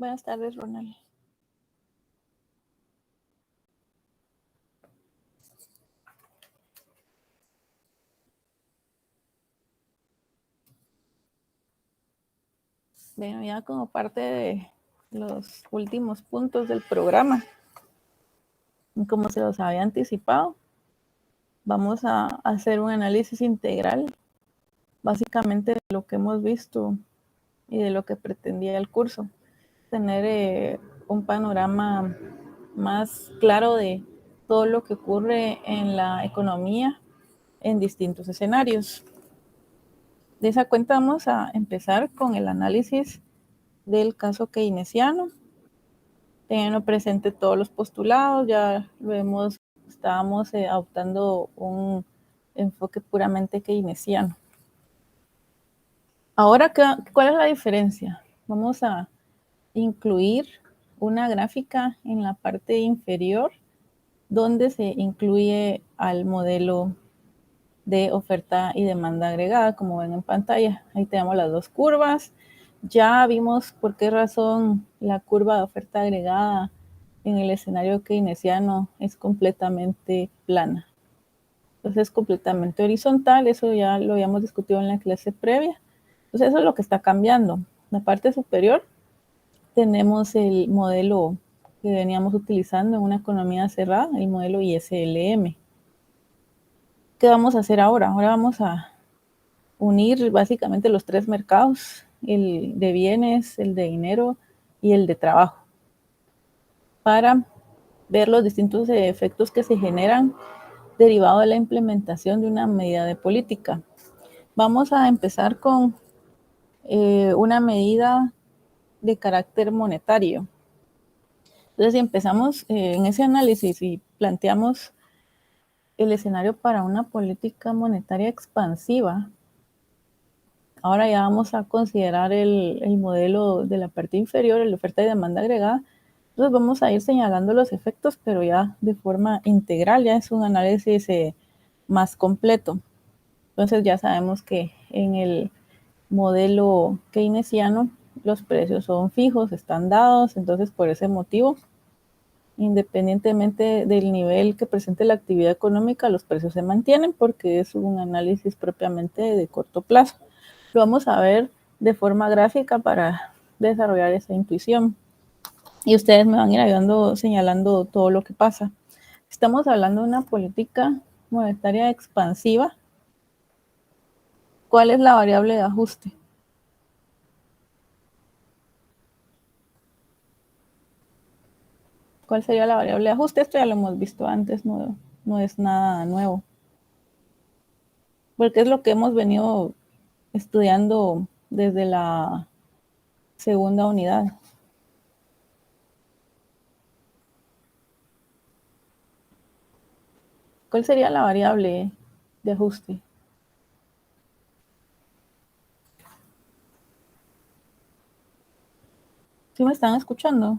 Buenas tardes, Ronald. Bueno, ya como parte de los últimos puntos del programa, como se los había anticipado, vamos a hacer un análisis integral, básicamente de lo que hemos visto y de lo que pretendía el curso. Tener un panorama más claro de todo lo que ocurre en la economía en distintos escenarios. De esa cuenta vamos a empezar con el análisis del caso keynesiano, teniendo presente todos los postulados. Ya lo estábamos adoptando un enfoque puramente keynesiano. Ahora, ¿cuál es la diferencia? Vamos a incluir una gráfica en la parte inferior donde se incluye al modelo de oferta y demanda agregada, como ven en pantalla. Ahí tenemos las dos curvas. Ya vimos por qué razón la curva de oferta agregada en el escenario keynesiano es completamente plana. Entonces es completamente horizontal, eso ya lo habíamos discutido en la clase previa. Entonces eso es lo que está cambiando. En la parte superior tenemos el modelo que veníamos utilizando en una economía cerrada, el modelo ISLM. ¿Qué vamos a hacer ahora? Ahora vamos a unir básicamente los tres mercados, el de bienes, el de dinero y el de trabajo, para ver los distintos efectos que se generan derivado de la implementación de una medida de política. Vamos a empezar con una medida de carácter monetario. Entonces, si empezamos en ese análisis y planteamos el escenario para una política monetaria expansiva, ahora ya vamos a considerar el modelo de la parte inferior, el oferta y demanda agregada. Entonces vamos a ir señalando los efectos, pero ya de forma integral, ya es un análisis más completo. Entonces ya sabemos que en el modelo keynesiano los precios son fijos, están dados, entonces por ese motivo, independientemente del nivel que presente la actividad económica, los precios se mantienen porque es un análisis propiamente de corto plazo. Lo vamos a ver de forma gráfica para desarrollar esa intuición. Y ustedes me van a ir ayudando señalando todo lo que pasa. Estamos hablando de una política monetaria expansiva. ¿Cuál es la variable de ajuste? ¿Cuál sería la variable de ajuste? Esto ya lo hemos visto antes, no es nada nuevo. Porque es lo que hemos venido estudiando desde la segunda unidad. ¿Cuál sería la variable de ajuste? ¿Sí me están escuchando?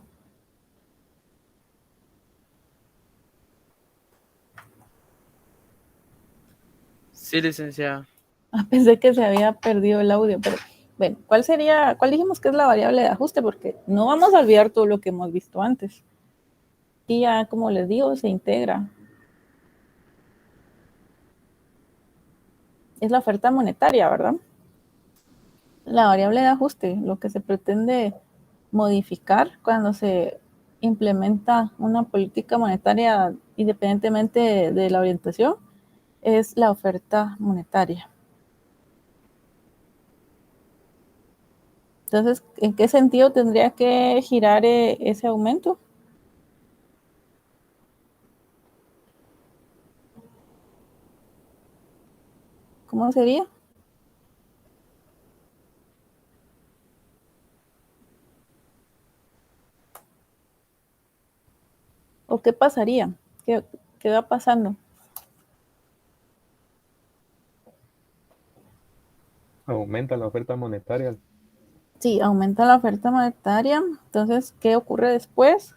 Sí, licenciada. Pensé que se había perdido el audio, pero bueno, ¿cuál dijimos que es la variable de ajuste? Porque no vamos a olvidar todo lo que hemos visto antes. Y ya, como les digo, se integra. Es la oferta monetaria, ¿verdad? La variable de ajuste, lo que se pretende modificar cuando se implementa una política monetaria independientemente de la orientación, es la oferta monetaria. Entonces, ¿en qué sentido tendría que girar ese aumento? ¿Cómo sería? ¿O qué pasaría? ¿Qué va pasando? Aumenta la oferta monetaria. Sí, aumenta la oferta monetaria. Entonces, ¿qué ocurre después?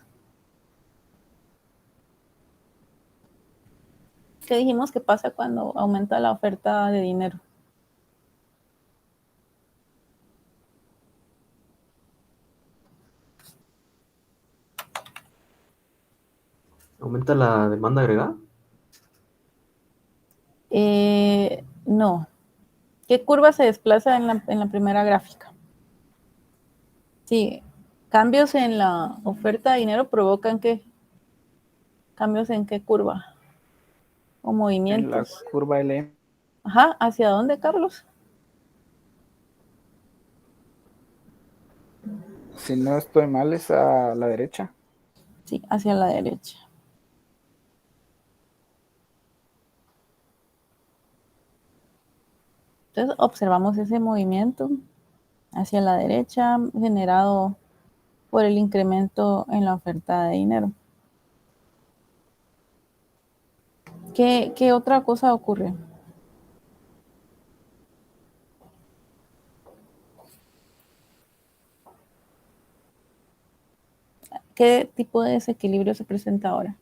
¿Qué dijimos que pasa cuando aumenta la oferta de dinero? ¿Aumenta la demanda agregada? No. ¿Qué curva se desplaza en la primera gráfica? Sí, cambios en la oferta de dinero provocan ¿qué? ¿Cambios en qué curva? O En la movimientos. curva LM. Ajá, ¿hacia dónde, Carlos? Si no estoy mal, es a la derecha. Sí, hacia la derecha. Entonces observamos ese movimiento hacia la derecha generado por el incremento en la oferta de dinero. ¿Qué otra cosa ocurre? ¿Qué tipo de desequilibrio se presenta ahora?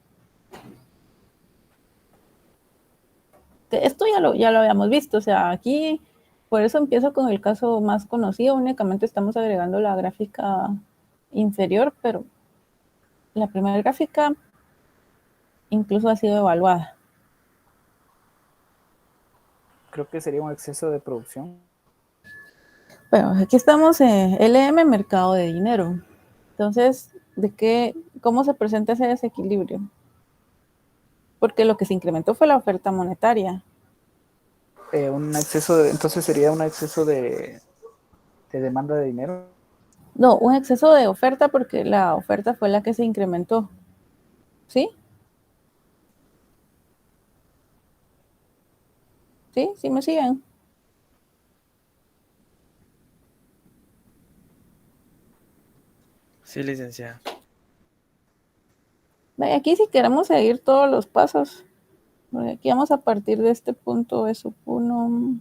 Esto ya lo habíamos visto, o sea, aquí, por eso empiezo con el caso más conocido, únicamente estamos agregando la gráfica inferior, pero la primera gráfica incluso ha sido evaluada. Creo que sería un exceso de producción. Bueno, aquí estamos en LM, mercado de dinero. Entonces, ¿cómo se presenta ese desequilibrio? Porque lo que se incrementó fue la oferta monetaria. Entonces sería un exceso de demanda de dinero. No, un exceso de oferta porque la oferta fue la que se incrementó. ¿Sí? ¿Sí? ¿Sí me siguen? Sí, licenciada. Aquí si queremos seguir todos los pasos, porque aquí vamos a partir de este punto E sub 1,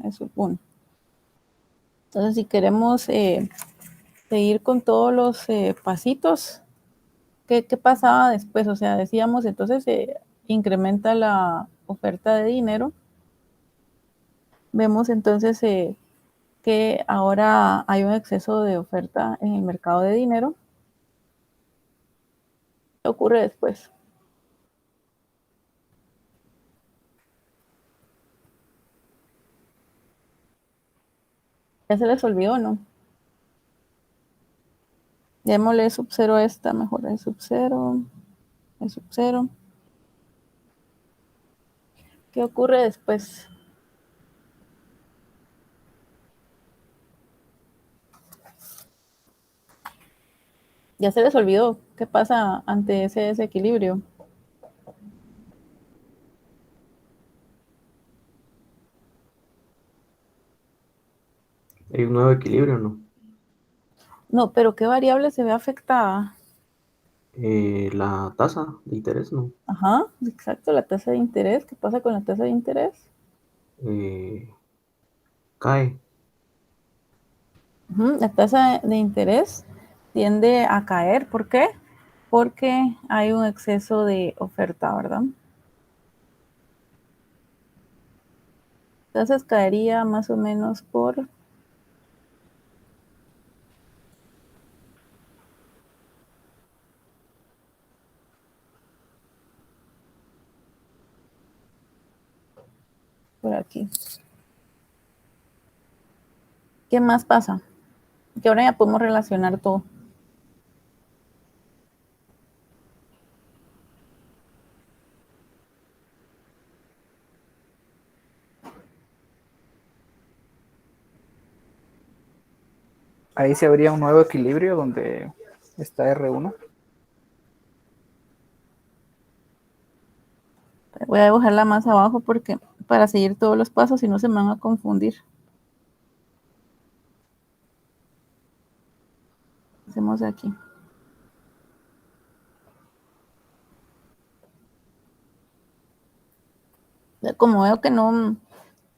E sub 1. Entonces si queremos seguir con todos los pasitos, ¿qué pasaba después? O sea, decíamos, entonces se incrementa la oferta de dinero. Vemos entonces que ahora hay un exceso de oferta en el mercado de dinero. ¿Qué ocurre después? ¿Ya se les olvidó, no? Démosle sub 0 a esta, mejor es sub 0, es sub 0. ¿Qué ocurre después? Ya se les olvidó qué pasa ante ese desequilibrio. ¿Hay un nuevo equilibrio, no? No, pero ¿qué variable se ve afectada? La tasa de interés, ¿no? Ajá, exacto, la tasa de interés. ¿Qué pasa con la tasa de interés? Cae. La tasa de interés tiende a caer. ¿Por qué? Porque hay un exceso de oferta, ¿verdad? Entonces caería más o menos por aquí. ¿Qué más pasa? Que ahora ya podemos relacionar todo. Ahí se habría un nuevo equilibrio donde está R1. Voy a dibujarla más abajo porque para seguir todos los pasos y no se me van a confundir. Hacemos aquí. Como veo que no,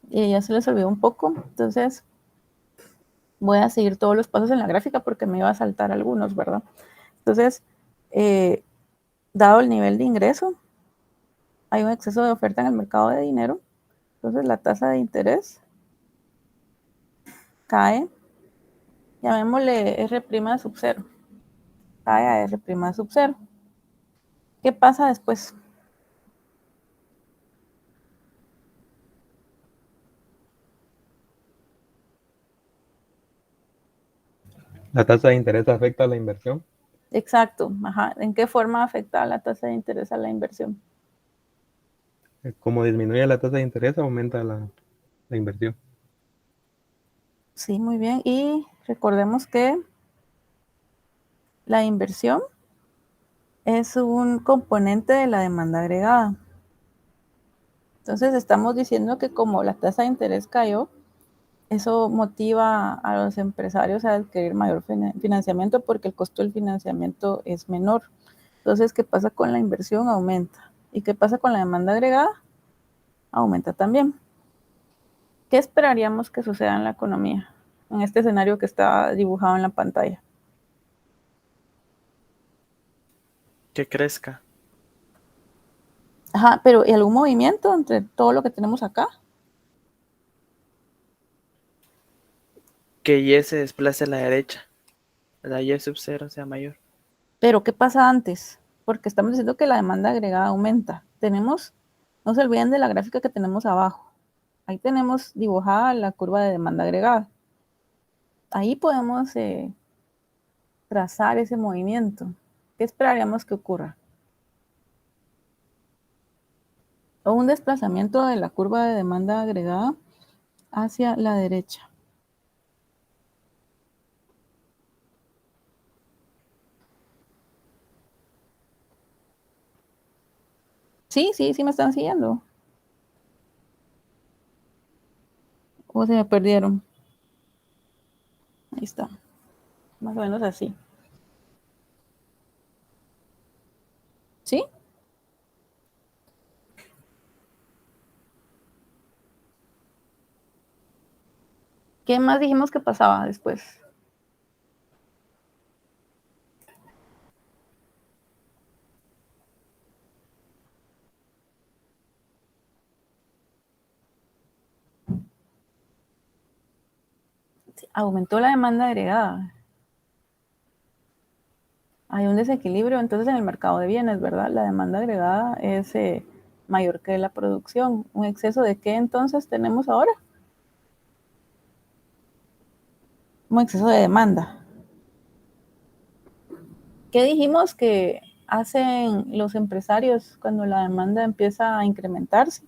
ya se les olvidó un poco, entonces voy a seguir todos los pasos en la gráfica porque me iba a saltar algunos, ¿verdad? Entonces, dado el nivel de ingreso, hay un exceso de oferta en el mercado de dinero, entonces la tasa de interés cae, llamémosle R' sub 0, cae a R' sub 0. ¿Qué pasa después? La tasa de interés afecta a la inversión. Exacto, ajá. ¿En qué forma afecta la tasa de interés a la inversión? Como disminuye la tasa de interés, aumenta la inversión. Sí, muy bien. Y recordemos que la inversión es un componente de la demanda agregada. Entonces estamos diciendo que como la tasa de interés cayó, eso motiva a los empresarios a adquirir mayor financiamiento porque el costo del financiamiento es menor. Entonces, ¿qué pasa con la inversión? Aumenta. ¿Y qué pasa con la demanda agregada? Aumenta también. ¿Qué esperaríamos que suceda en la economía en este escenario que está dibujado en la pantalla? Que crezca. Ajá, pero ¿y algún movimiento entre todo lo que tenemos acá? Que Y se desplace a la derecha. La Y sub 0 sea mayor. Pero ¿qué pasa antes? Porque estamos diciendo que la demanda agregada aumenta. No se olviden de la gráfica que tenemos abajo. Ahí tenemos dibujada la curva de demanda agregada. Ahí podemos trazar ese movimiento. ¿Qué esperaríamos que ocurra? O un desplazamiento de la curva de demanda agregada hacia la derecha. Sí, sí, sí me están siguiendo. O se me perdieron. Ahí está. Más o menos así. ¿Sí? ¿Qué más dijimos que pasaba después? Aumentó la demanda agregada. Hay un desequilibrio entonces en el mercado de bienes, ¿verdad? La demanda agregada es mayor que la producción. ¿Un exceso de qué entonces tenemos ahora? Un exceso de demanda. ¿Qué dijimos que hacen los empresarios cuando la demanda empieza a incrementarse?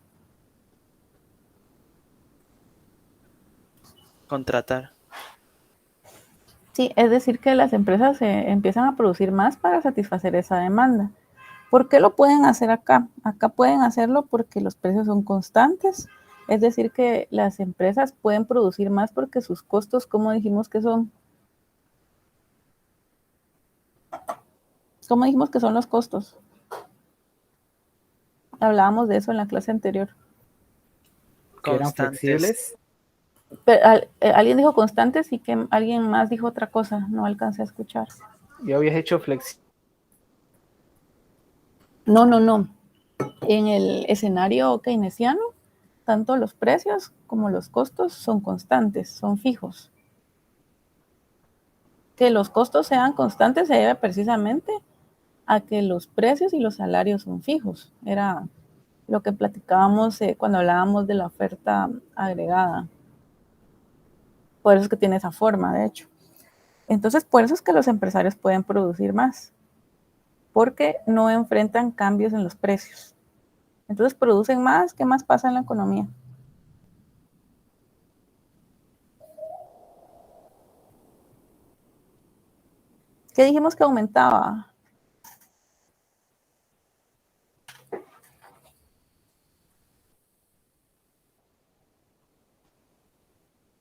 Contratar. Sí, es decir, que las empresas empiezan a producir más para satisfacer esa demanda. ¿Por qué lo pueden hacer acá? Acá pueden hacerlo porque los precios son constantes, es decir, que las empresas pueden producir más porque sus costos, como dijimos que son, ¿cómo dijimos que son los costos? Hablábamos de eso en la clase anterior. Que eran Constantes. flexibles. Pero, alguien dijo constantes y que alguien más dijo otra cosa, no alcancé a escuchar. Yo habías hecho flexible. No, no, no. En el escenario keynesiano, tanto los precios como los costos son constantes, son fijos. Que los costos sean constantes se debe precisamente a que los precios y los salarios son fijos. Era lo que platicábamos cuando hablábamos de la oferta agregada. Por eso es que tiene esa forma, de hecho. Entonces, por eso es que los empresarios pueden producir más, porque no enfrentan cambios en los precios. Entonces, producen más. ¿Qué más pasa en la economía? ¿Qué dijimos que aumentaba?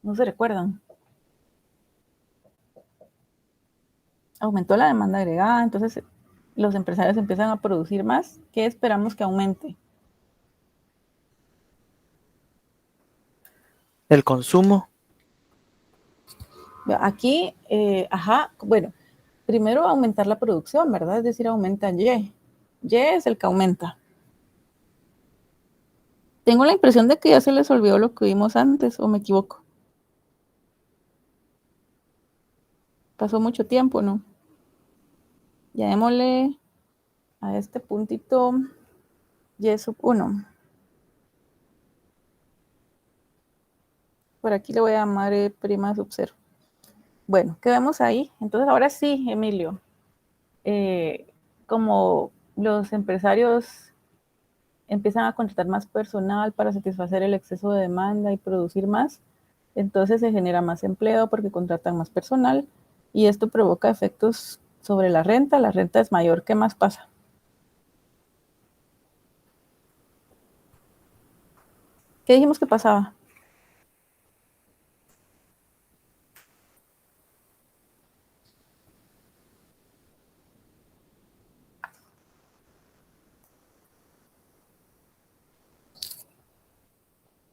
No se recuerdan. Aumentó la demanda agregada, entonces los empresarios empiezan a producir más. ¿Qué esperamos que aumente? El consumo. Aquí, bueno, primero aumentar la producción, ¿verdad? Es decir, aumenta Y. Y es el que aumenta. Tengo la impresión de que ya se les olvidó lo que vimos antes, ¿o me equivoco? Pasó mucho tiempo, ¿no? Ya démosle a este puntito y sub 1. Por aquí le voy a llamar prima sub 0. Bueno, ¿qué vemos ahí? Entonces ahora sí, Emilio, como los empresarios empiezan a contratar más personal para satisfacer el exceso de demanda y producir más, entonces se genera más empleo porque contratan más personal y esto provoca efectos sobre la renta es mayor. ¿Qué más pasa? ¿Qué dijimos que pasaba?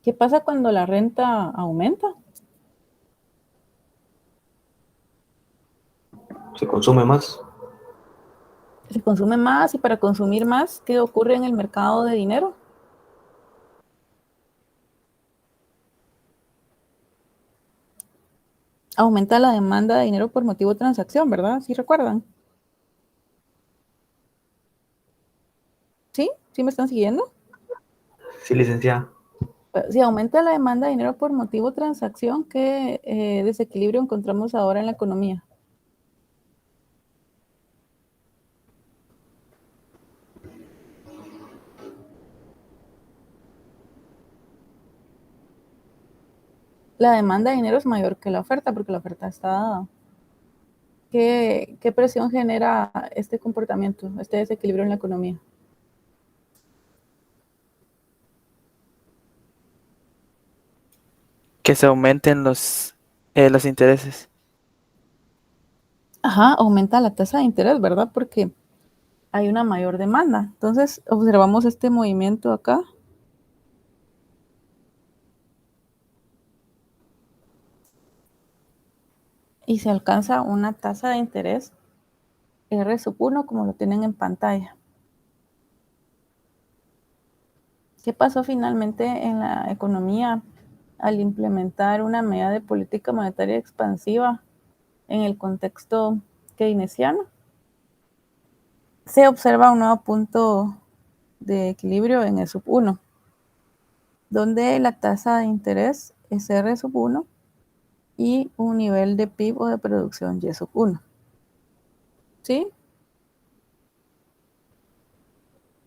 ¿Qué pasa cuando la renta aumenta? Se consume más. Se consume más y para consumir más, ¿qué ocurre en el mercado de dinero? Aumenta la demanda de dinero por motivo de transacción, ¿verdad? ¿Sí recuerdan? ¿Sí? ¿Sí me están siguiendo? Sí, licenciada. Si aumenta la demanda de dinero por motivo de transacción, ¿qué desequilibrio encontramos ahora en la economía? La demanda de dinero es mayor que la oferta porque la oferta está dada. ¿Qué presión genera este comportamiento, este desequilibrio en la economía? Que se aumenten los intereses. Ajá, aumenta la tasa de interés, ¿verdad? Porque hay una mayor demanda. Entonces, observamos este movimiento acá. Y se alcanza una tasa de interés R sub 1 como lo tienen en pantalla. ¿Qué pasó finalmente en la economía al implementar una medida de política monetaria expansiva en el contexto keynesiano? Se observa un nuevo punto de equilibrio en el sub 1, donde la tasa de interés es R sub 1 y un nivel de PIB o de producción Y sub 1. ¿Sí?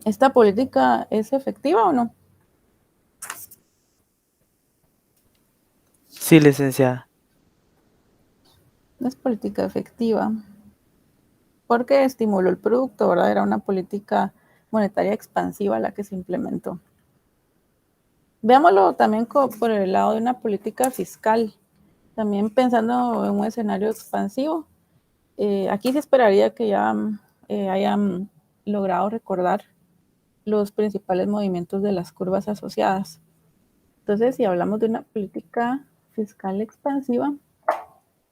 ¿Esta política es efectiva o no? Sí, licenciada. No es política efectiva porque estimuló el producto, ¿verdad? Era una política monetaria expansiva la que se implementó. Veámoslo también por el lado de una política fiscal, también pensando en un escenario expansivo. Aquí se esperaría que ya hayan logrado recordar los principales movimientos de las curvas asociadas. Entonces, si hablamos de una política fiscal expansiva,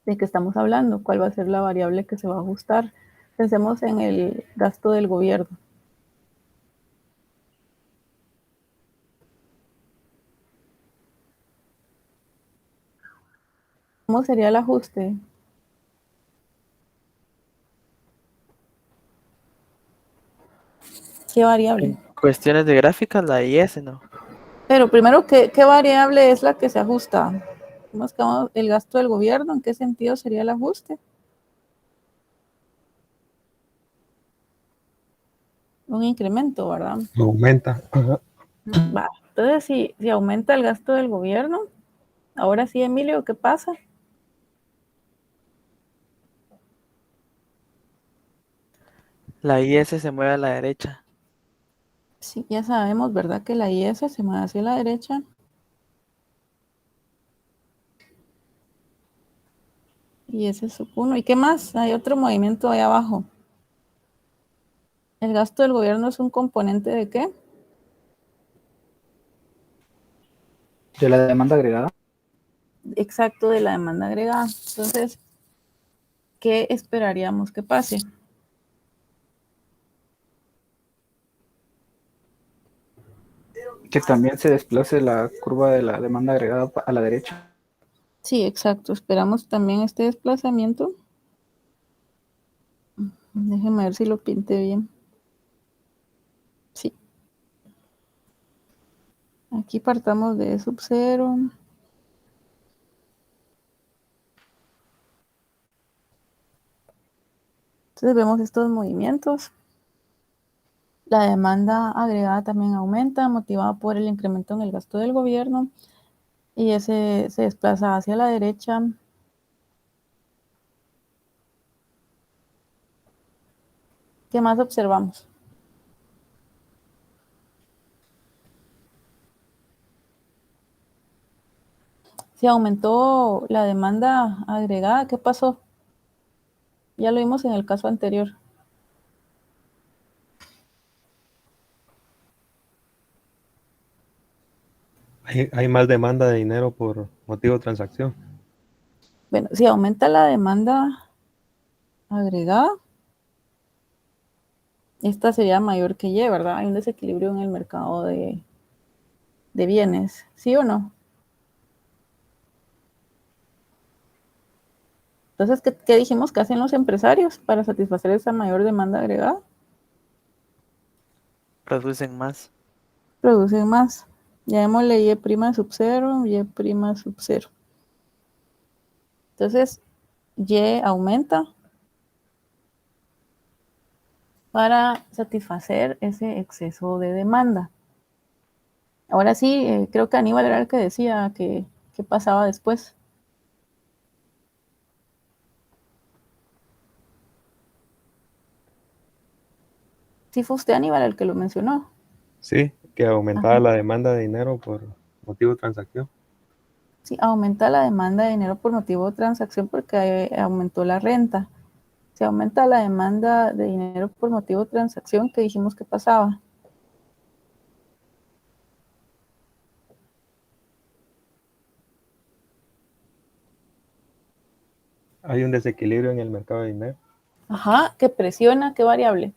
¿de qué estamos hablando? ¿Cuál va a ser la variable que se va a ajustar? Pensemos en el gasto del gobierno. ¿Cómo sería el ajuste? ¿Qué variable? En cuestiones de gráficas, la IS, ¿no? Pero primero, ¿qué variable es la que se ajusta? ¿Cómo es que el gasto del gobierno? ¿En qué sentido sería el ajuste? Un incremento, ¿verdad? Aumenta. Ajá. Va. Entonces, si aumenta el gasto del gobierno, ahora sí, Emilio, ¿qué pasa? La IS se mueve a la derecha. Sí, ya sabemos, ¿verdad? Que la IS se mueve hacia la derecha. Y ese es sub 1. ¿Y qué más? Hay otro movimiento ahí abajo. ¿El gasto del gobierno es un componente de qué? De la demanda agregada. Exacto, de la demanda agregada. Entonces, ¿qué esperaríamos que pase? Que también se desplace la curva de la demanda agregada a la derecha. Sí, exacto. Esperamos también este desplazamiento. Déjenme ver si lo pinte bien. Aquí partamos de E sub 0. Entonces vemos estos movimientos. La demanda agregada también aumenta, motivada por el incremento en el gasto del gobierno, y ese se desplaza hacia la derecha. ¿Qué más observamos? Si aumentó la demanda agregada, ¿qué pasó? Ya lo vimos en el caso anterior. Hay más demanda de dinero por motivo de transacción. Bueno, si aumenta la demanda agregada, esta sería mayor que Y, ¿verdad? Hay un desequilibrio en el mercado de bienes, ¿sí o no? Entonces, ¿qué dijimos que hacen los empresarios para satisfacer esa mayor demanda agregada? Producen más. Producen más. Llamémosle Y' sub 0, Y' sub 0. Entonces, Y aumenta para satisfacer ese exceso de demanda. Ahora sí, creo que Aníbal era el que decía que pasaba después. Sí fue usted, Aníbal, el que lo mencionó. Sí, que aumentaba Ajá. la demanda de dinero por motivo de transacción. Sí, aumenta la demanda de dinero por motivo de transacción porque aumentó la renta. Si aumenta la demanda de dinero por motivo de transacción, ¿qué dijimos que pasaba? Hay un desequilibrio en el mercado de dinero. Ajá, que presiona, ¿qué variable?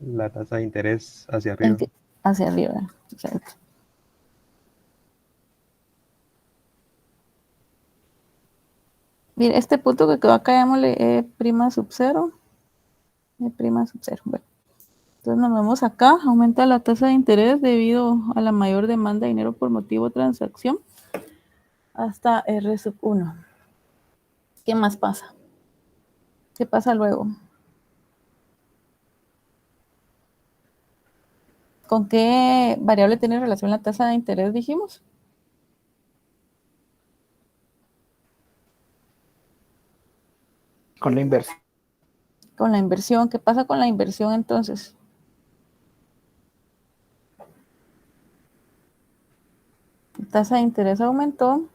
La tasa de interés hacia arriba. Hacia arriba. Exacto. Mire, este punto que quedó acá, llamémosle E' sub 0. E' sub 0. Bueno, entonces nos vemos acá. Aumenta la tasa de interés debido a la mayor demanda de dinero por motivo de transacción hasta R sub 1. ¿Qué más pasa? ¿Qué pasa luego? ¿Con qué variable tiene relación la tasa de interés, dijimos? Con la inversión. Con la inversión. ¿Qué pasa con la inversión entonces? La tasa de interés aumentó,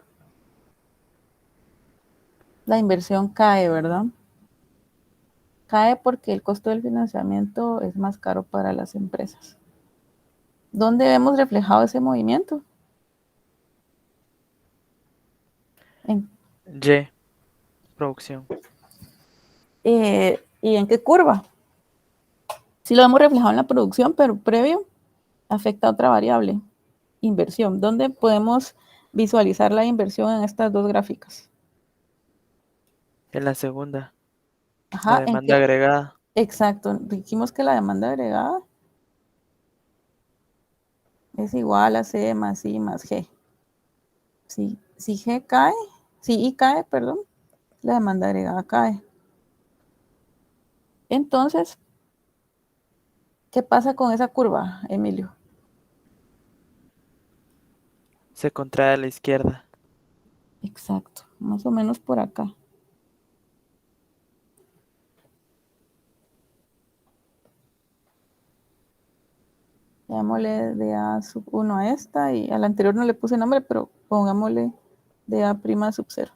la inversión cae, ¿verdad? Cae porque el costo del financiamiento es más caro para las empresas. ¿Dónde vemos reflejado ese movimiento? Y. Producción. ¿Y en qué curva? Sí lo hemos reflejado en la producción, pero previo afecta a otra variable, inversión. ¿Dónde podemos visualizar la inversión en estas dos gráficas? En la segunda. La Ajá, ¿en demanda qué? agregada. Exacto. Dijimos que la demanda agregada es igual a C más I más G. Si G cae, si I cae, perdón, la demanda agregada cae. Entonces, ¿qué pasa con esa curva, Emilio? Se contrae a la izquierda. Exacto, más o menos por acá. Llamémosle de A sub 1 a esta, y a la anterior no le puse nombre, pero pongámosle de A' sub 0.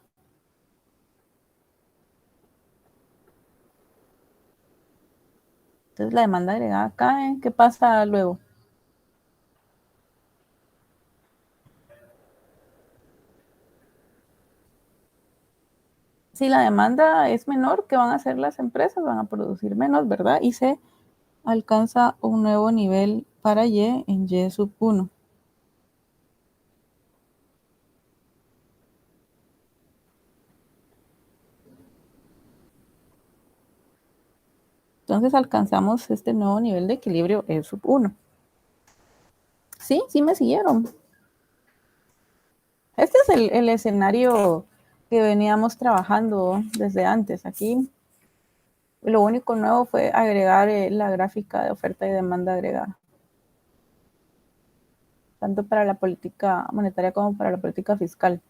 Entonces la demanda agregada cae. ¿Qué pasa luego? Si la demanda es menor, ¿qué van a hacer las empresas? Van a producir menos, ¿verdad? Y se alcanza un nuevo nivel para Y en Y sub 1. Entonces alcanzamos este nuevo nivel de equilibrio E sub 1. ¿Sí? ¿Sí me siguieron? Este es el escenario que veníamos trabajando desde antes. Aquí lo único nuevo fue agregar la gráfica de oferta y demanda agregada, tanto para la política monetaria como para la política fiscal.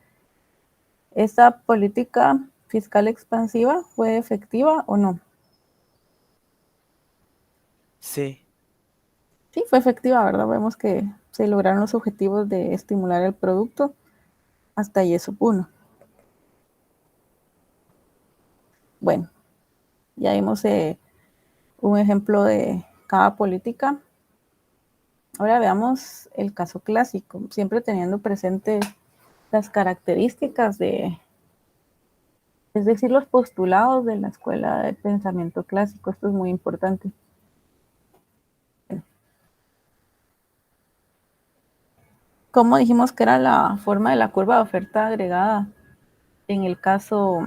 ¿Esta política fiscal expansiva fue efectiva o no? Sí, Sí, fue efectiva, ¿verdad? Vemos que se lograron los objetivos de estimular el producto hasta y eso uno. Bueno, ya vimos un ejemplo de cada política. Ahora veamos el caso clásico, siempre teniendo presente las características es decir, los postulados de la escuela de pensamiento clásico. Esto es muy importante. ¿Cómo dijimos que era la forma de la curva de oferta agregada en el caso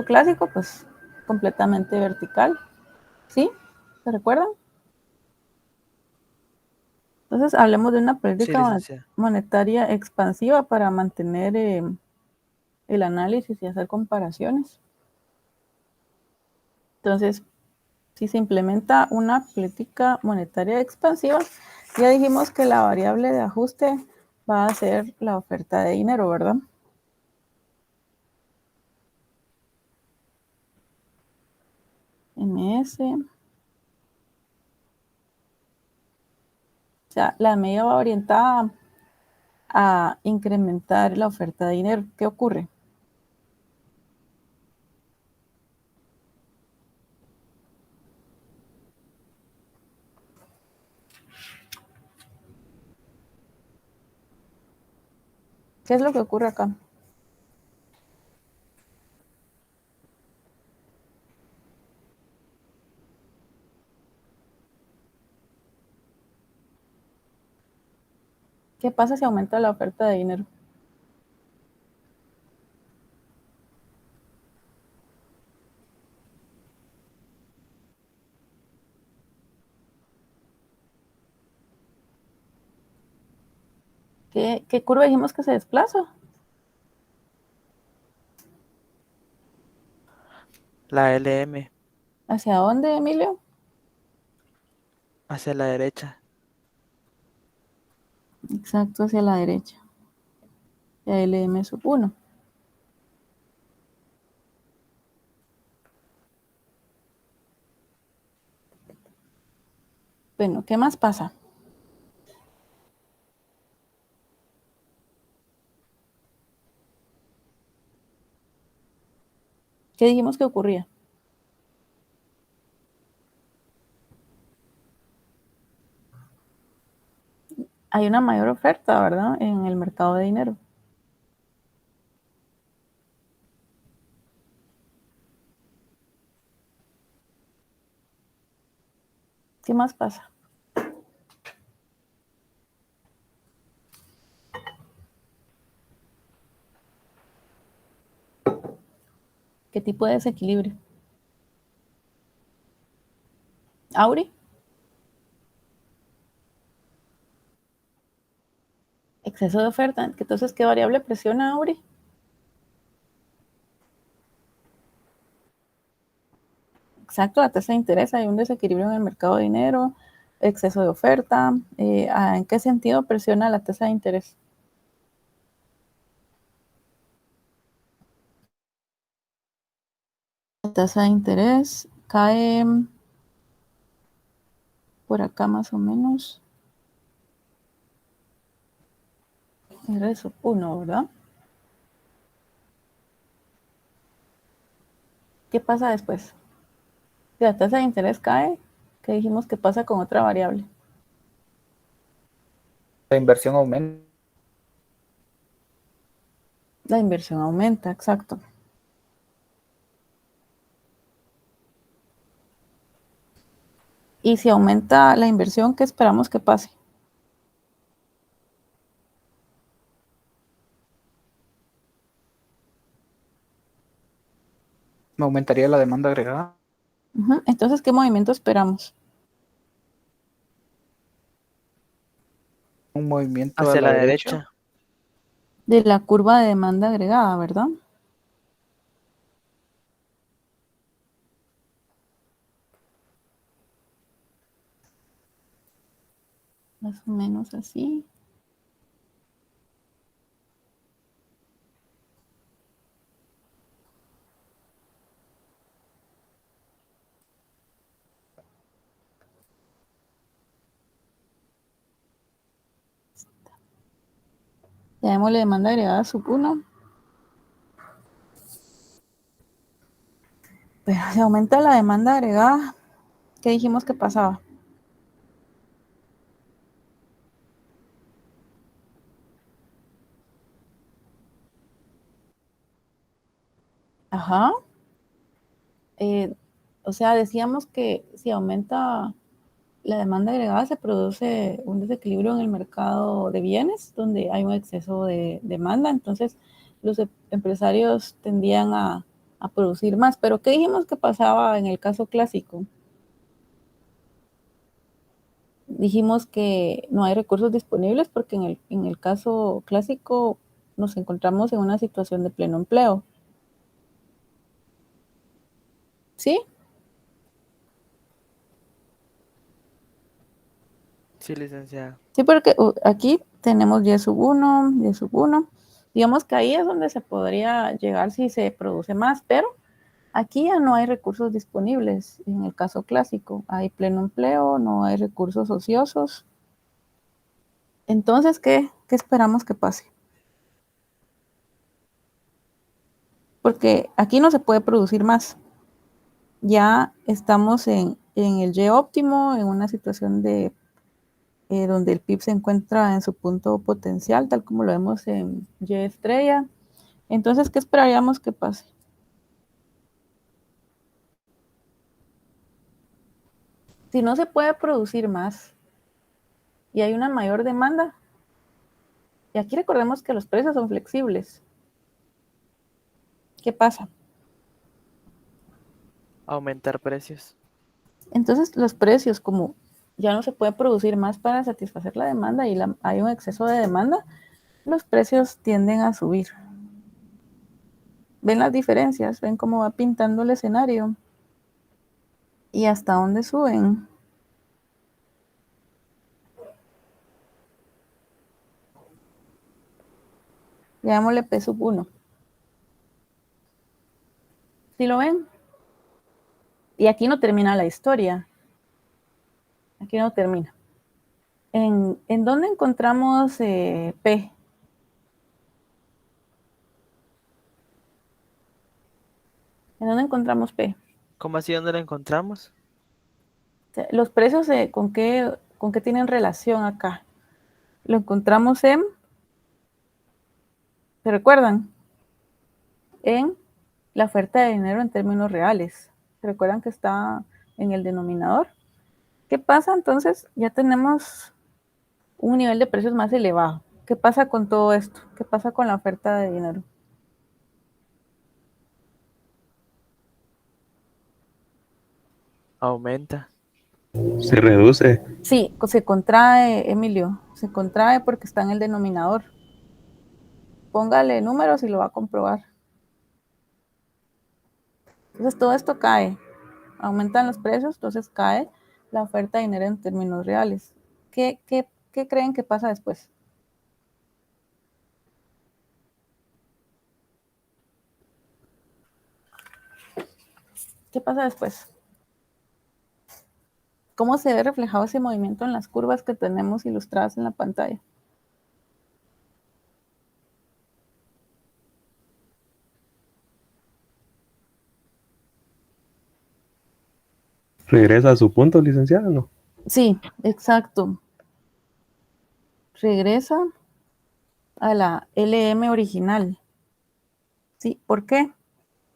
clásico? Pues completamente vertical. ¿Sí? ¿Se recuerdan? Entonces, hablemos de una sí, política licenciada. monetaria expansiva para mantener el análisis y hacer comparaciones. Entonces, si se implementa una política monetaria expansiva, ya dijimos que la variable de ajuste va a ser la oferta de dinero, ¿verdad? MS. O sea, la medida va orientada a incrementar la oferta de dinero. ¿Qué ocurre? ¿Qué es lo que ocurre acá? ¿Qué pasa si aumenta la oferta de dinero? ¿Qué curva dijimos que se desplaza? La LM ¿Hacia dónde, Emilio? hacia la derecha. Exacto, hacia la derecha. Y LM sub 1. Bueno, ¿qué más pasa? ¿Qué dijimos que ocurría? Hay una mayor oferta, ¿verdad? En el mercado de dinero. ¿Qué más pasa? ¿Qué tipo de desequilibrio? ¿Auri? Exceso de oferta. Entonces, ¿qué variable presiona Auri? Exacto, la tasa de interés. Hay un desequilibrio en el mercado de dinero, exceso de oferta. ¿En qué sentido presiona la tasa de interés? La tasa de interés cae por acá más o menos. R sub 1, ¿verdad? ¿Qué pasa después? Si la tasa de interés cae, ¿qué dijimos que pasa con otra variable? La inversión aumenta. La inversión aumenta, exacto. Y si aumenta la inversión, ¿qué esperamos que pase? Me aumentaría la demanda agregada. Entonces, ¿qué movimiento esperamos? Un movimiento a Hacia la la derecha. derecha. de la curva de demanda agregada, ¿verdad? Más o menos así. Llamémosle demanda agregada sub 1. Pero si aumenta la demanda agregada, ¿qué dijimos que pasaba? Ajá. O sea, decíamos que si aumenta la demanda agregada se produce un desequilibrio en el mercado de bienes donde hay un exceso de demanda, entonces los empresarios tendían a producir más. Pero ¿qué dijimos que pasaba en el caso clásico? Dijimos que no hay recursos disponibles porque en el caso clásico nos encontramos en una situación de pleno empleo. ¿Sí? Sí, licenciada. Sí, porque aquí tenemos Y sub 1, Y sub 1. Digamos que ahí es donde se podría llegar si se produce más, pero aquí ya no hay recursos disponibles. En el caso clásico, hay pleno empleo, no hay recursos ociosos. Entonces, ¿qué esperamos que pase? Porque aquí no se puede producir más. Ya estamos en el Y óptimo, en una situación de donde el PIB se encuentra en su punto potencial, tal como lo vemos en Y estrella. Entonces, ¿qué esperaríamos que pase? Si no se puede producir más y hay una mayor demanda, y aquí recordemos que los precios son flexibles, ¿qué pasa? Aumentar precios. Entonces, los precios, como ya no se puede producir más para satisfacer la demanda y hay un exceso de demanda, los precios tienden a subir. ¿Ven las diferencias? ¿Ven cómo va pintando el escenario? ¿Y hasta dónde suben? Llamémosle P sub 1. ¿Sí lo ven? Y aquí no termina la historia. Aquí no termina. ¿En dónde encontramos P? ¿En dónde encontramos P? ¿Cómo así dónde lo encontramos? O sea, los precios, ¿con qué tienen relación acá? Lo encontramos ¿se recuerdan? En la oferta de dinero en términos reales. ¿Se recuerdan que está en el denominador? ¿Qué pasa entonces? Ya tenemos un nivel de precios más elevado. ¿Qué pasa con todo esto? ¿Qué pasa con la oferta de dinero? Aumenta. Se reduce. Sí, se contrae, Emilio, se contrae porque está en el denominador. Póngale números y lo va a comprobar. Entonces todo esto cae, aumentan los precios, entonces cae la oferta de dinero en términos reales. ¿Qué creen que pasa después? ¿Qué pasa después? ¿Cómo se ve reflejado ese movimiento en las curvas que tenemos ilustradas en la pantalla? Regresa a su punto, licenciada, ¿no? Sí, exacto. Regresa a la LM original. ¿Sí? ¿Por qué?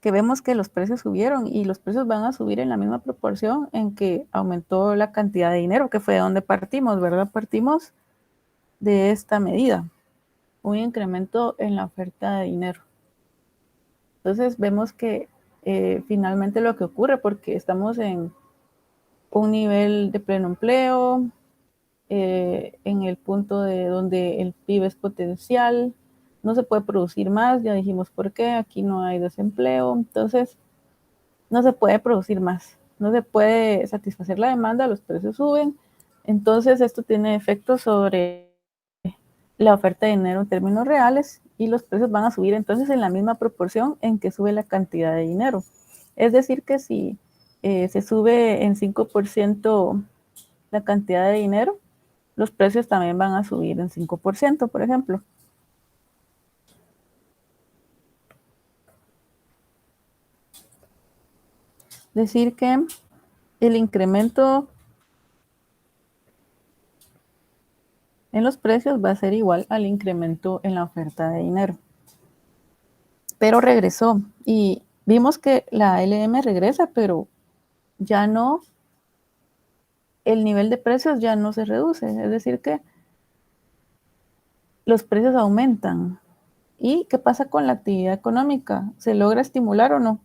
Que vemos que los precios subieron y los precios van a subir en la misma proporción en que aumentó la cantidad de dinero, que fue de donde partimos, ¿verdad? Partimos de esta medida, un incremento en la oferta de dinero. Entonces vemos que finalmente lo que ocurre, porque estamos en un nivel de pleno empleo, en el punto de donde el PIB es potencial, no se puede producir más, ya dijimos por qué, aquí no hay desempleo, entonces no se puede producir más, no se puede satisfacer la demanda, los precios suben, entonces esto tiene efectos sobre la oferta de dinero en términos reales y los precios van a subir entonces en la misma proporción en que sube la cantidad de dinero. Es decir, que si se sube en 5% la cantidad de dinero, los precios también van a subir en 5%, por ejemplo. Decir que el incremento en los precios va a ser igual al incremento en la oferta de dinero. Pero regresó y vimos que la LM regresa, pero ya no, el nivel de precios ya no se reduce. Es decir, que los precios aumentan. ¿Y qué pasa con la actividad económica? ¿Se logra estimular o no?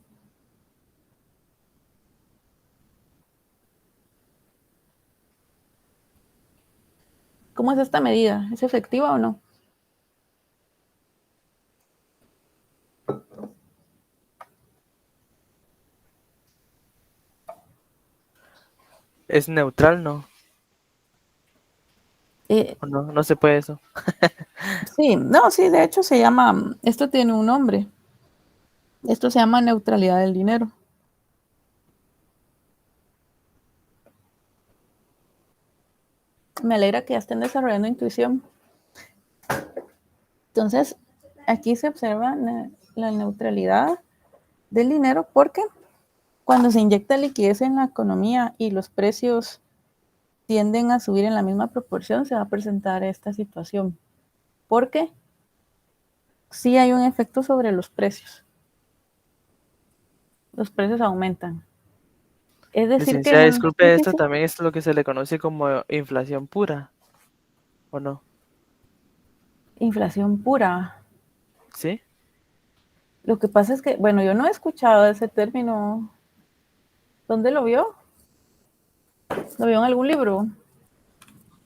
¿Cómo es esta medida? ¿Es efectiva o no? ¿Es neutral, no? ¿O no? No se puede eso. Sí, no, sí, de hecho se llama, esto tiene un nombre. Esto se llama neutralidad del dinero. Me alegra que ya estén desarrollando intuición. Entonces, aquí se observa la neutralidad del dinero porque cuando se inyecta liquidez en la economía y los precios tienden a subir en la misma proporción, se va a presentar esta situación. Porque sí hay un efecto sobre los precios. Los precios aumentan. Es decir, que Licenciada, sí, disculpe, sí, esto sí. también es lo que se le conoce como inflación pura, ¿o no? Inflación pura. ¿Sí? Lo que pasa es que, bueno, yo no he escuchado ese término. ¿Dónde lo vio? ¿Lo vio en algún libro?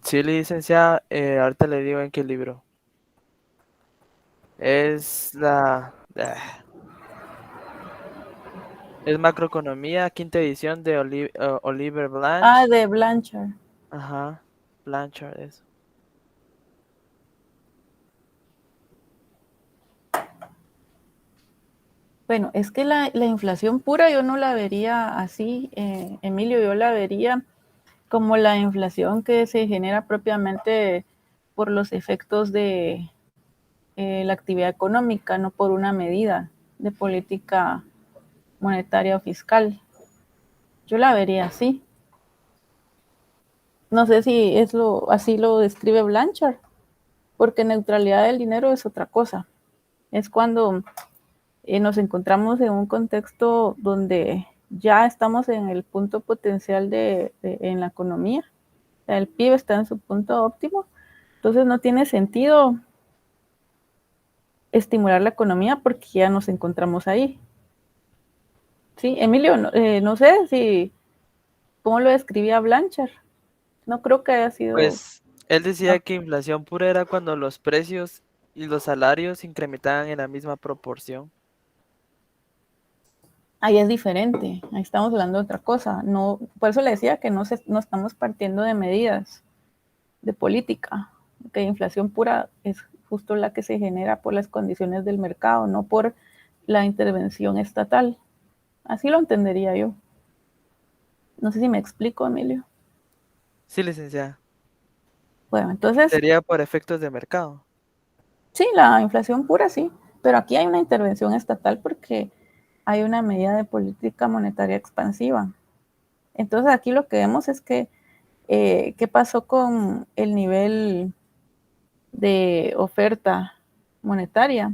Sí, licenciada, ahorita le digo en qué libro. Es es Macroeconomía, quinta edición de Oliver Ah, Blanche. de Blanchard. Ajá, Blanchard, eso. Bueno, es que la inflación pura yo no la vería así, Emilio, yo la vería como la inflación que se genera propiamente por los efectos de la actividad económica, no por una medida de política monetaria o fiscal. Yo la vería así. No sé si así lo describe Blanchard, porque neutralidad del dinero es otra cosa. Es cuando nos encontramos en un contexto donde ya estamos en el punto potencial en la economía. O sea, el PIB está en su punto óptimo. Entonces no tiene sentido estimular la economía porque ya nos encontramos ahí. Sí, Emilio, no sé si cómo lo describía Blanchard. No creo que haya sido. Pues él decía que inflación pura era cuando los precios y los salarios se incrementaban en la misma proporción. Ahí es diferente, ahí estamos hablando de otra cosa. No, por eso le decía que no estamos partiendo de medidas de política, que inflación pura es justo la que se genera por las condiciones del mercado, no por la intervención estatal. Así lo entendería yo. No sé si me explico, Emilio. Sí, licenciada. Bueno, entonces, Sería por efectos de mercado. sí, la inflación pura sí, pero aquí hay una intervención estatal porque hay una medida de política monetaria expansiva. Entonces, aquí lo que vemos es que, ¿qué pasó con el nivel de oferta monetaria?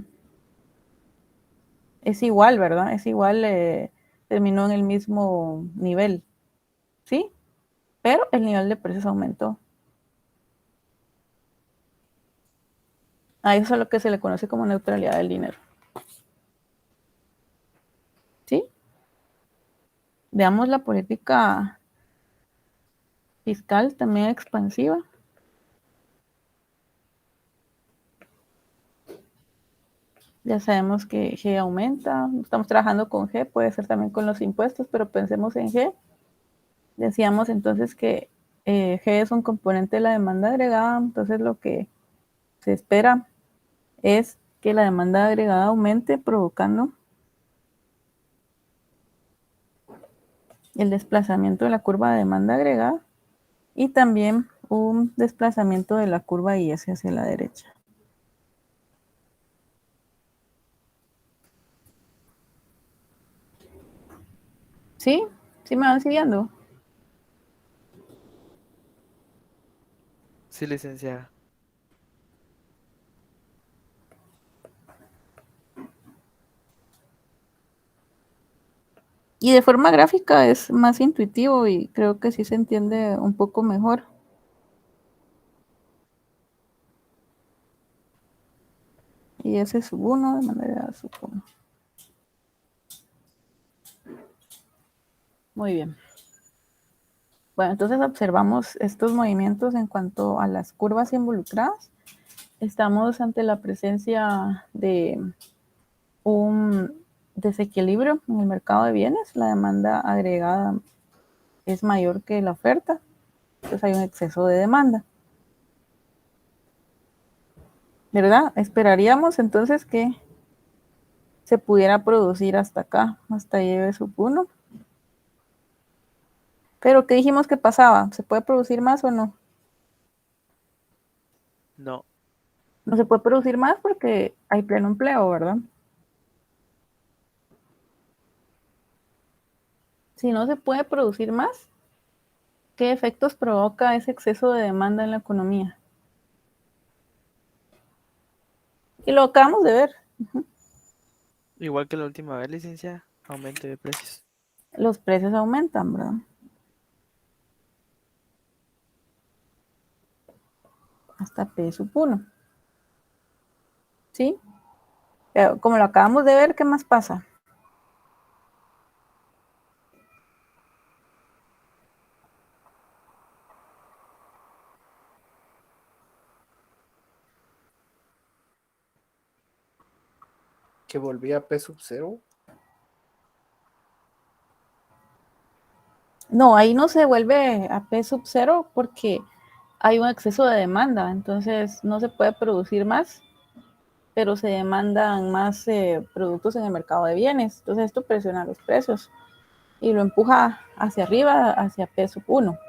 Es igual, ¿verdad? Es igual, terminó en el mismo nivel, ¿sí? Pero el nivel de precios aumentó. A eso es lo que se le conoce como neutralidad del dinero. ¿Sí? Veamos la política fiscal también expansiva. Ya sabemos que G aumenta, estamos trabajando con G, puede ser también con los impuestos, pero pensemos en G. Decíamos entonces que G es un componente de la demanda agregada, entonces lo que se espera es que la demanda agregada aumente, provocando el desplazamiento de la curva de demanda agregada y también un desplazamiento de la curva IS hacia la derecha. ¿Sí? ¿Sí me van siguiendo? Sí, licenciada. Y de forma gráfica es más intuitivo y creo que sí se entiende un poco mejor. Y ese sub 1 de manera sub 1. Muy bien. Bueno, entonces observamos estos movimientos en cuanto a las curvas involucradas. Estamos ante la presencia de un desequilibrio en el mercado de bienes. La demanda agregada es mayor que la oferta. Entonces hay un exceso de demanda. ¿Verdad? Esperaríamos entonces que se pudiera producir hasta acá, hasta IB sub 1. Pero ¿qué dijimos que pasaba? ¿Se puede producir más o no? No. No se puede producir más porque hay pleno empleo, ¿verdad? Si no se puede producir más, ¿qué efectos provoca ese exceso de demanda en la economía? Y lo acabamos de ver. Igual que la última vez, licenciada, aumento de precios. Los precios aumentan, ¿verdad? Hasta P sub 1. ¿Sí? Pero como lo acabamos de ver, ¿qué más pasa? Que volvía a P sub 0. No, ahí no se vuelve a P sub 0 porque hay un exceso de demanda, entonces no se puede producir más, pero se demandan más productos en el mercado de bienes. Entonces esto presiona los precios y lo empuja hacia arriba, hacia P sub 1.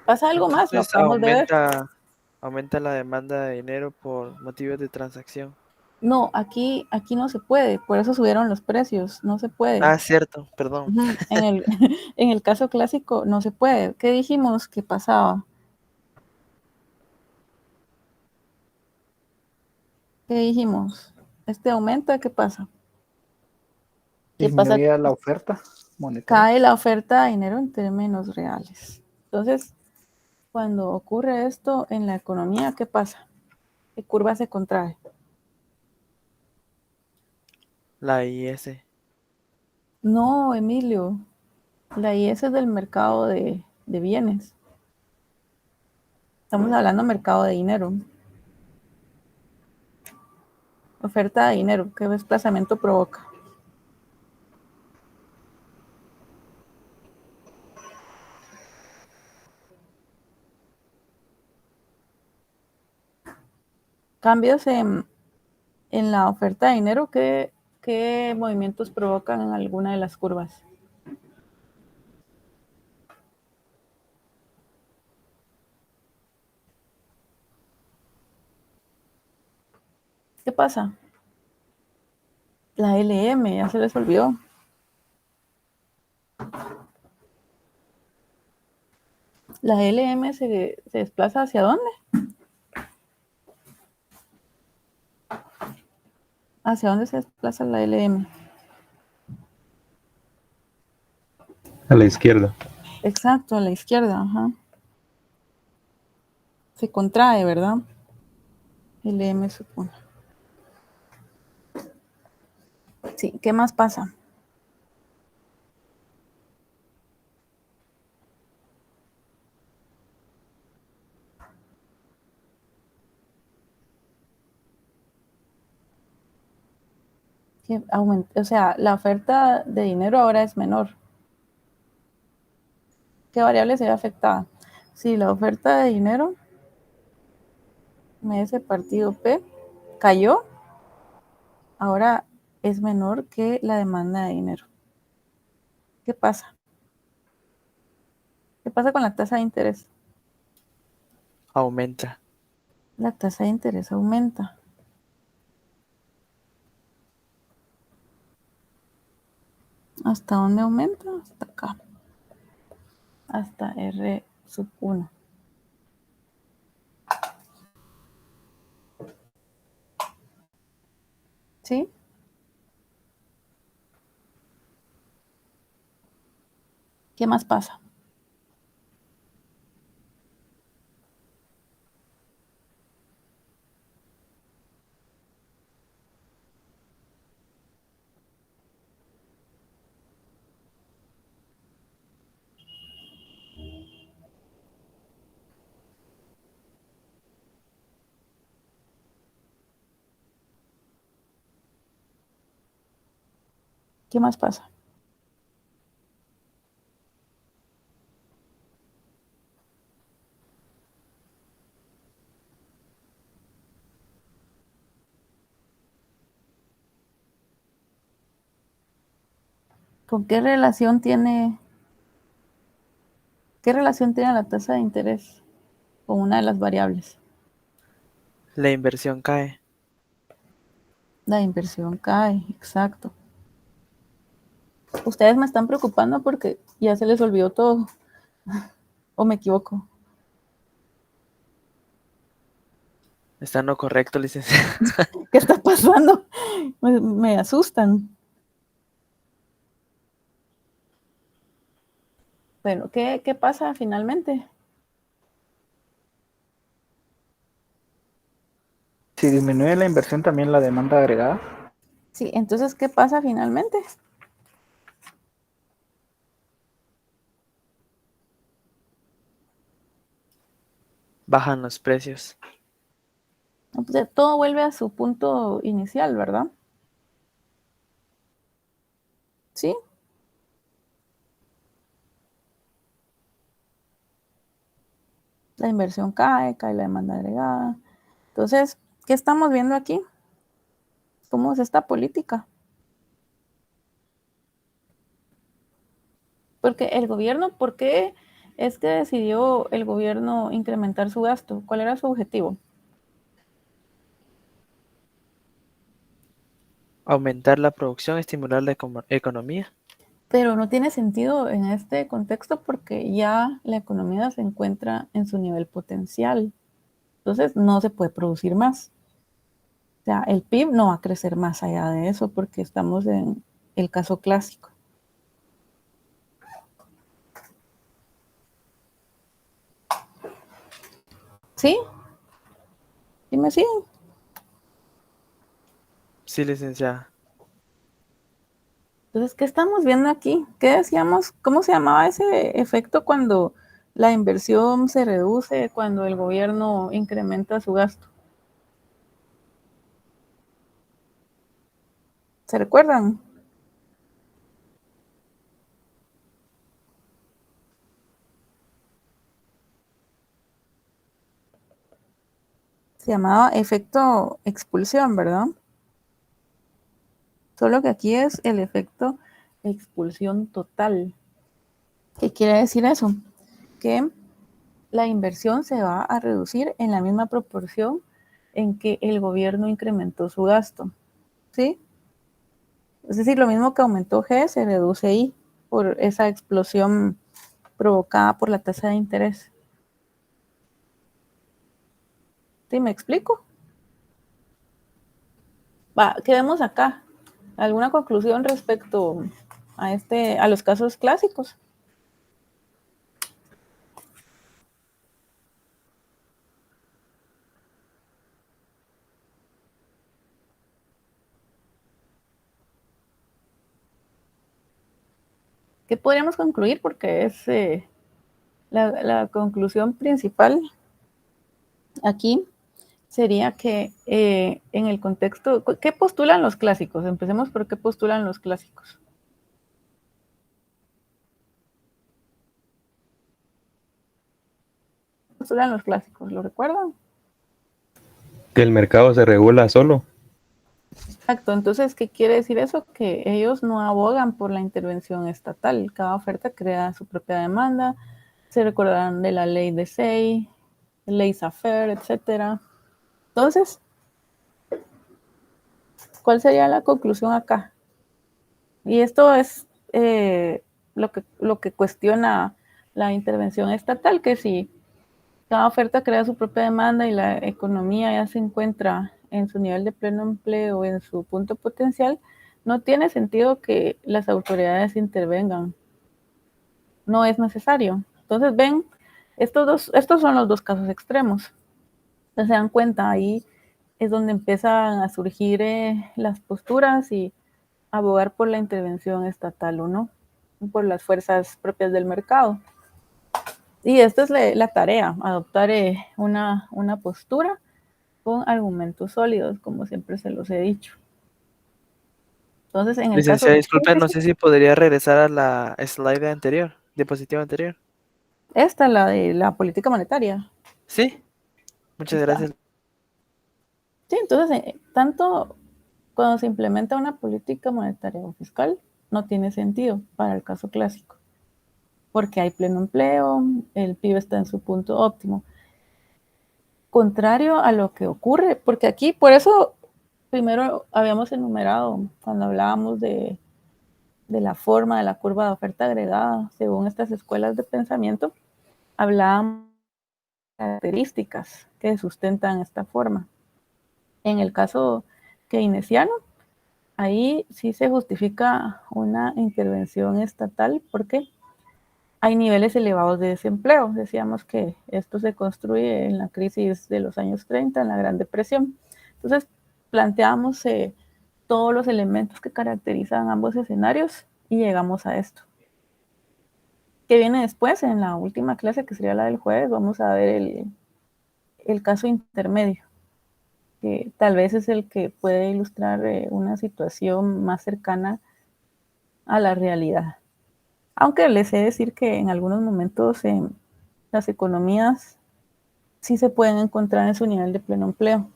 Pasa algo más, lo Entonces acabamos de ver. aumenta la demanda de dinero por motivos de transacción. No, aquí no se puede, por eso subieron los precios, no se puede. Ah, cierto, perdón. En el caso clásico no se puede. ¿Qué dijimos que pasaba? ¿Qué dijimos? Este aumenta, ¿qué pasa? ¿Qué pasa? Disminuía la oferta monetaria. Cae la oferta de dinero en términos reales. Entonces, cuando ocurre esto en la economía, ¿qué pasa? ¿Qué curva se contrae? La IS. No, Emilio, la IS es del mercado de bienes. Estamos hablando de mercado de dinero. Oferta de dinero, ¿qué desplazamiento provoca? Cambios en la oferta de dinero, ¿qué movimientos provocan en alguna de las curvas? ¿Qué pasa? La LM, ya se les olvidó. La LM se desplaza ¿hacia dónde? ¿Hacia dónde se desplaza la LM? A la izquierda. Exacto, a la izquierda, ajá. Se contrae, ¿verdad? LM supone. Sí, ¿qué más pasa? que aumente, o sea, la oferta de dinero ahora es menor. ¿Qué variable se ve afectada? Si la oferta de dinero, ese partido P, cayó, ahora es menor que la demanda de dinero. ¿Qué pasa? ¿Qué pasa con la tasa de interés? Aumenta. La tasa de interés aumenta. ¿Hasta dónde aumenta? Hasta acá. Hasta R sub 1. ¿Sí? ¿Qué más pasa? ¿Qué más pasa? ¿Con qué relación tiene la tasa de interés con una de las variables? La inversión cae. La inversión cae, exacto. Ustedes me están preocupando porque ya se les olvidó todo. ¿O me equivoco? Está en lo correcto, licenciada. ¿Qué está pasando? Me asustan. Bueno, ¿qué pasa finalmente? Si disminuye la inversión, también la demanda agregada. Sí, entonces, ¿qué pasa finalmente? Bajan los precios. Pues, todo vuelve a su punto inicial, ¿verdad? Sí. La inversión cae la demanda agregada. Entonces, ¿qué estamos viendo aquí? ¿Cómo es esta política? Porque el gobierno, ¿por qué es que decidió el gobierno incrementar su gasto? ¿Cuál era su objetivo? Aumentar la producción, estimular la economía. Pero no tiene sentido en este contexto porque ya la economía se encuentra en su nivel potencial. Entonces, no se puede producir más. O sea, el PIB no va a crecer más allá de eso porque estamos en el caso clásico. ¿Sí? ¿Sí me siguen? Sí, licenciada. Entonces, ¿qué estamos viendo aquí? ¿Qué decíamos? ¿Cómo se llamaba ese efecto cuando la inversión se reduce, cuando el gobierno incrementa su gasto? ¿Se recuerdan? Se llamaba efecto expulsión, ¿verdad? Solo que aquí es el efecto expulsión total. ¿Qué quiere decir eso? Que la inversión se va a reducir en la misma proporción en que el gobierno incrementó su gasto. ¿Sí? Es decir, lo mismo que aumentó G, se reduce I por esa explosión provocada por la tasa de interés. ¿Sí me explico? Va, quedemos acá. ¿Alguna conclusión respecto a los casos clásicos? ¿Qué podríamos concluir? Porque es la conclusión principal aquí sería que en el contexto, ¿qué postulan los clásicos? Empecemos por qué postulan los clásicos. ¿Qué postulan los clásicos? ¿Lo recuerdan? Que el mercado se regula solo. Exacto, entonces, ¿qué quiere decir eso? Que ellos no abogan por la intervención estatal. Cada oferta crea su propia demanda. Se recordarán de la ley de Say, ley Safer, etcétera. Entonces, ¿cuál sería la conclusión acá? Y esto es lo que cuestiona la intervención estatal, que si cada oferta crea su propia demanda y la economía ya se encuentra en su nivel de pleno empleo, en su punto potencial, no tiene sentido que las autoridades intervengan. No es necesario. Entonces, ven, estos son los dos casos extremos. Entonces, se dan cuenta, ahí es donde empiezan a surgir las posturas y abogar por la intervención estatal o no, por las fuerzas propias del mercado. Y esta es la tarea, adoptar una postura con argumentos sólidos, como siempre se los he dicho. Entonces, en el caso Licenciada, de disculpe, no sé si podría regresar a la slide anterior, diapositiva anterior. esta, la de la política monetaria. Sí, muchas Está. gracias. Sí, entonces, tanto cuando se implementa una política monetaria o fiscal, no tiene sentido para el caso clásico, porque hay pleno empleo, el PIB está en su punto óptimo. Contrario a lo que ocurre, porque aquí, por eso, primero habíamos enumerado, cuando hablábamos de la forma de la curva de oferta agregada, según estas escuelas de pensamiento, hablábamos de características que sustentan esta forma. En el caso keynesiano, ahí sí se justifica una intervención estatal porque hay niveles elevados de desempleo. Decíamos que esto se construye en la crisis de los años 30, en la Gran Depresión. Entonces, planteamos todos los elementos que caracterizan ambos escenarios y llegamos a esto. ¿Qué viene después? En la última clase, que sería la del jueves, vamos a ver el caso intermedio, que tal vez es el que puede ilustrar una situación más cercana a la realidad. Aunque les he de decir que en algunos momentos las economías sí se pueden encontrar en su nivel de pleno empleo.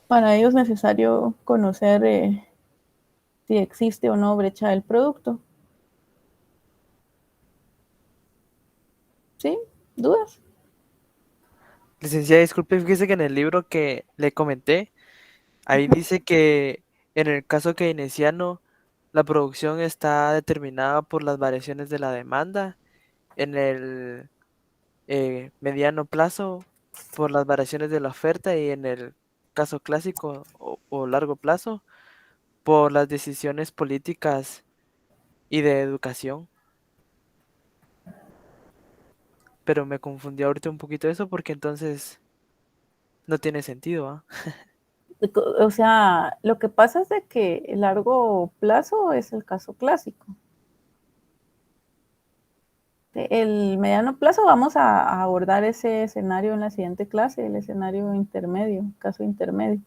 Para ello es necesario conocer si existe o no brecha del producto. ¿Sí? ¿Dudas? Licenciada, disculpe, fíjese que en el libro que le comenté, ahí dice que en el caso keynesiano, la producción está determinada por las variaciones de la demanda, en el mediano plazo por las variaciones de la oferta y en el caso clásico o largo plazo por las decisiones políticas y de educación. Pero me confundí ahorita un poquito eso porque entonces no tiene sentido, ¿ah? O sea, lo que pasa es de que el largo plazo es el caso clásico. El mediano plazo vamos a abordar ese escenario en la siguiente clase, el escenario intermedio, caso intermedio.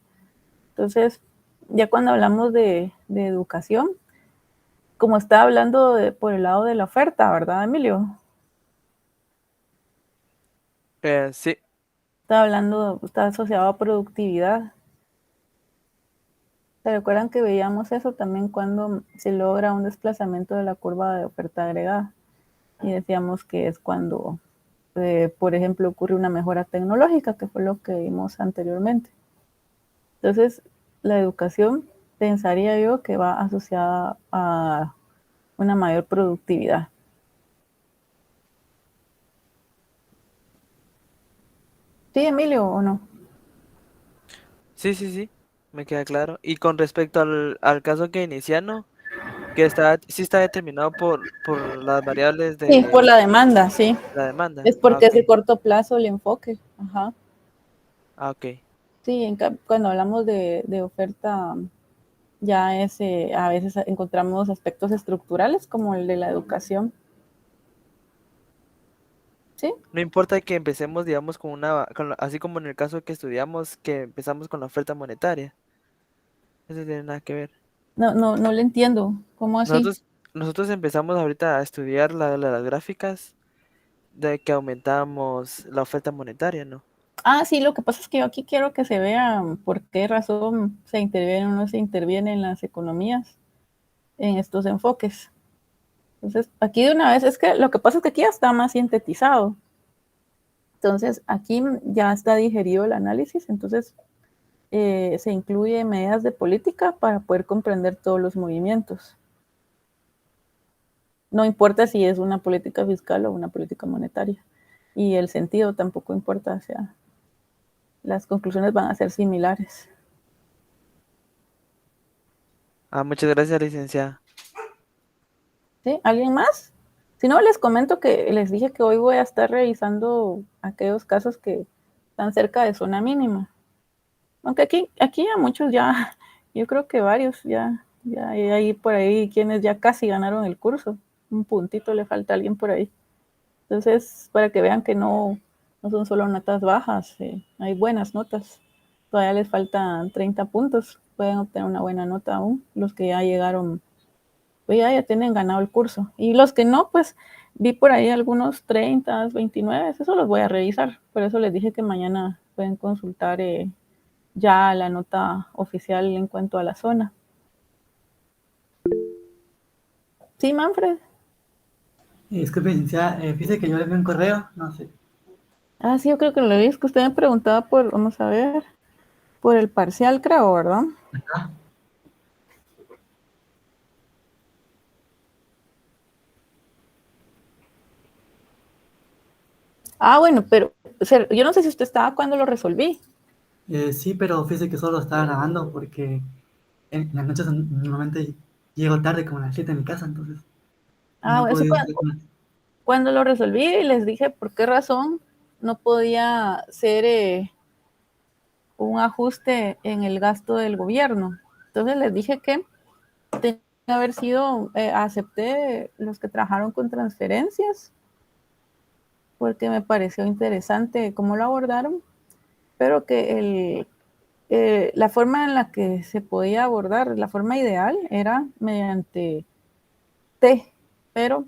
Entonces, ya cuando hablamos de educación, como está hablando por el lado de la oferta, ¿verdad, Emilio? Sí, Está asociado a productividad. ¿Se recuerdan que veíamos eso también cuando se logra un desplazamiento de la curva de oferta agregada? Y decíamos que es cuando, por ejemplo, ocurre una mejora tecnológica, que fue lo que vimos anteriormente. Entonces, la educación, pensaría yo, que va asociada a una mayor productividad. ¿Sí, Emilio, o no? sí, me queda claro. Y con respecto al caso keynesiano, que sí está determinado por las variables Sí, por de la demanda, sí. la demanda. Es Ah, porque ok. es de corto plazo el enfoque. Ajá. Ah, ok. Sí, cuando hablamos de oferta, ya a veces encontramos aspectos estructurales como el de la educación. ¿Sí? No importa que empecemos, digamos, así como en el caso que estudiamos, que empezamos con la oferta monetaria. Eso tiene nada que ver. No le entiendo. ¿Cómo así? Nosotros empezamos ahorita a estudiar las gráficas de que aumentamos la oferta monetaria, ¿no? Ah, sí, lo que pasa es que yo aquí quiero que se vea por qué razón se interviene o no se interviene en las economías, en estos enfoques. Entonces, aquí de una vez, es que lo que pasa es que aquí ya está más sintetizado. Entonces, aquí ya está digerido el análisis, entonces se incluye medidas de política para poder comprender todos los movimientos. No importa si es una política fiscal o una política monetaria. Y el sentido tampoco importa, o sea, las conclusiones van a ser similares. Muchas gracias, licenciada. ¿Sí? ¿Alguien más? Si no, les comento que les dije que hoy voy a estar revisando aquellos casos que están cerca de zona mínima. Aunque aquí ya muchos ya, yo creo que varios ya hay por ahí quienes ya casi ganaron el curso. Un puntito le falta a alguien por ahí. Entonces, para que vean que no son solo notas bajas, hay buenas notas. Todavía les faltan 30 puntos. Pueden obtener una buena nota aún, los que ya llegaron, pues ya tienen ganado el curso. Y los que no, pues vi por ahí algunos 30, 29, eso los voy a revisar. Por eso les dije que mañana pueden consultar ya la nota oficial en cuanto a la zona. Sí, Manfred. Disculpe, licenciada, fíjese que yo le envié un correo, no sé. Ah, sí, yo creo que lo vi, es que usted me preguntaba vamos a ver, por el parcial, creo, ¿verdad? Ajá. Ah, bueno, pero yo no sé si usted estaba cuando lo resolví. Sí, pero fíjese que solo lo estaba grabando porque en las noches normalmente llego tarde, como a las 7 en mi casa, entonces Ah, no he eso podido. cuando lo resolví y les dije por qué razón no podía ser un ajuste en el gasto del gobierno. Entonces les dije que tenía que haber sido, acepté los que trabajaron con transferencias, porque me pareció interesante cómo lo abordaron, pero que la forma en la que se podía abordar, la forma ideal era mediante T, pero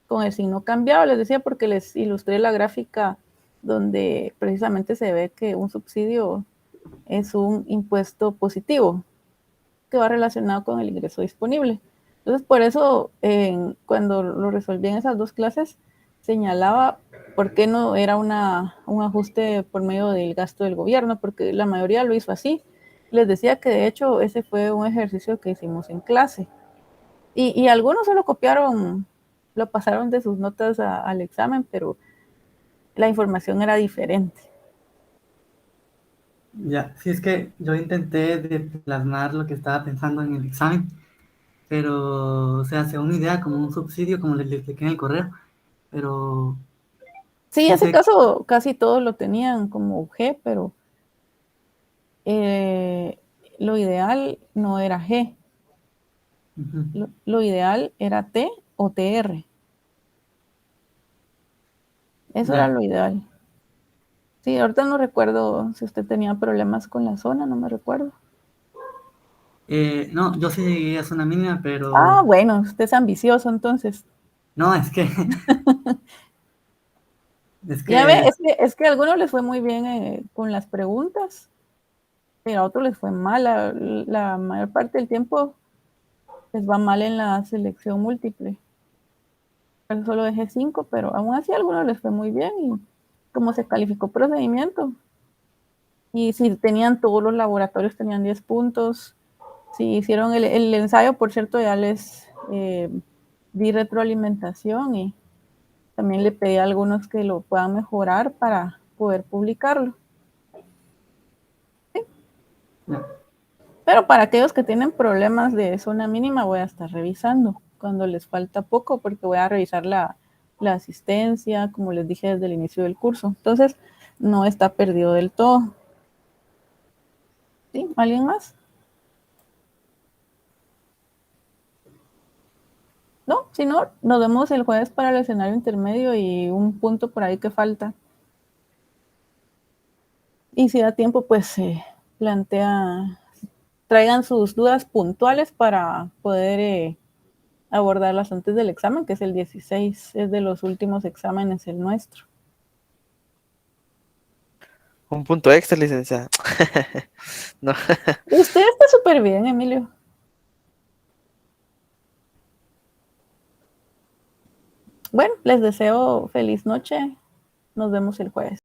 con el signo cambiado, les decía, porque les ilustré la gráfica donde precisamente se ve que un subsidio es un impuesto positivo que va relacionado con el ingreso disponible. Entonces, por eso, cuando lo resolví en esas dos clases, señalaba por qué no era un ajuste por medio del gasto del gobierno, porque la mayoría lo hizo así. Les decía que de hecho ese fue un ejercicio que hicimos en clase. Y algunos solo copiaron, lo pasaron de sus notas al examen, pero la información era diferente. Ya, sí, es que yo intenté de plasmar lo que estaba pensando en el examen, pero, o sea, según mi idea, como un subsidio, como les expliqué en el correo, pero Sí, sí ese sé. caso casi todos lo tenían como G, pero lo ideal no era G, Ujú. lo ideal era T o TR. Eso era Ya. lo ideal. Sí, ahorita no recuerdo si usted tenía problemas con la zona, no me recuerdo. No, yo sí llegué a zona mínima, Ah, pero bueno, usted es ambicioso entonces. no, es que, es Ya ve, que, es que a algunos les fue muy bien con las preguntas, pero a otros les fue mal. La mayor parte del tiempo les va mal en la selección múltiple. Por eso solo dejé 5, pero aún así a algunos les fue muy bien y como se calificó procedimiento. Y si tenían todos los laboratorios, tenían 10 puntos. Si hicieron el ensayo, por cierto, ya les di retroalimentación y también le pedí a algunos que lo puedan mejorar para poder publicarlo. ¿Sí? ya. Pero para aquellos que tienen problemas de zona mínima, voy a estar revisando cuando les falta poco, porque voy a revisar la asistencia, como les dije desde el inicio del curso. Entonces, no está perdido del todo. ¿Sí? ¿Alguien más? No, si no, nos vemos el jueves para el escenario intermedio y un punto por ahí que falta. Y si da tiempo, pues se traigan sus dudas puntuales para poder abordarlas antes del examen, que es el 16, es de los últimos exámenes el nuestro. Un punto extra, licenciada. No. Usted está súper bien, Emilio. Bueno, les deseo feliz noche. Nos vemos el jueves.